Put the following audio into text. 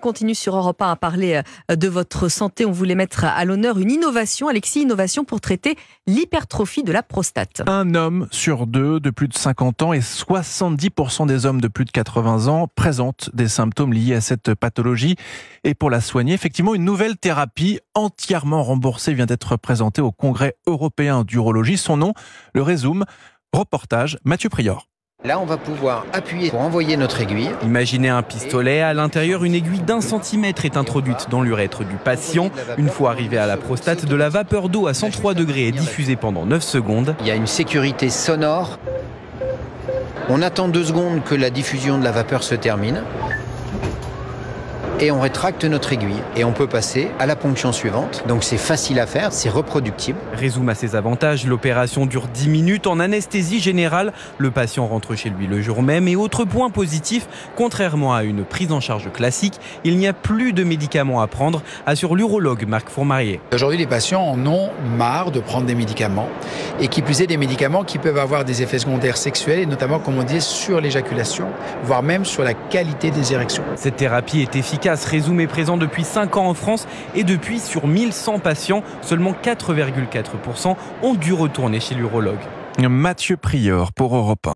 continue sur Europe 1 à parler de votre santé. On voulait mettre à l'honneur une innovation, Alexis, innovation pour traiter l'hypertrophie de la prostate. Un homme sur deux de plus de 50 ans et 70% des hommes de plus de 80 ans présentent des symptômes liés à cette pathologie. Et pour la soigner, effectivement, une nouvelle thérapie entièrement remboursée vient d'être présentée au Congrès européen d'urologie. Son nom, le Rezum. Reportage, Mathieu Prior. Là, on va pouvoir appuyer pour envoyer notre aiguille. Imaginez un pistolet. À l'intérieur, une aiguille d'1 centimètre est introduite dans l'urètre du patient. Une fois arrivée à la prostate, de la vapeur d'eau à 103 degrés est diffusée pendant 9 secondes. Il y a une sécurité sonore. On attend 2 secondes que la diffusion de la vapeur se termine. Et on rétracte notre aiguille. Et on peut passer à la ponction suivante. Donc c'est facile à faire, c'est reproductible. Rezum a ses avantages. L'opération dure 10 minutes en anesthésie générale. Le patient rentre chez lui le jour même. Et autre point positif, contrairement à une prise en charge classique, il n'y a plus de médicaments à prendre, assure l'urologue Marc Fourmarié. Aujourd'hui, les patients en ont marre de prendre des médicaments. Et qui plus est, des médicaments qui peuvent avoir des effets secondaires sexuels, et notamment, comme on dit, sur l'éjaculation, voire même sur la qualité des érections. Cette thérapie est efficace. Rezum est présent depuis 5 ans en France et depuis sur 1100 patients, seulement 4,4% ont dû retourner chez l'urologue. Mathieu Prior pour Europe 1.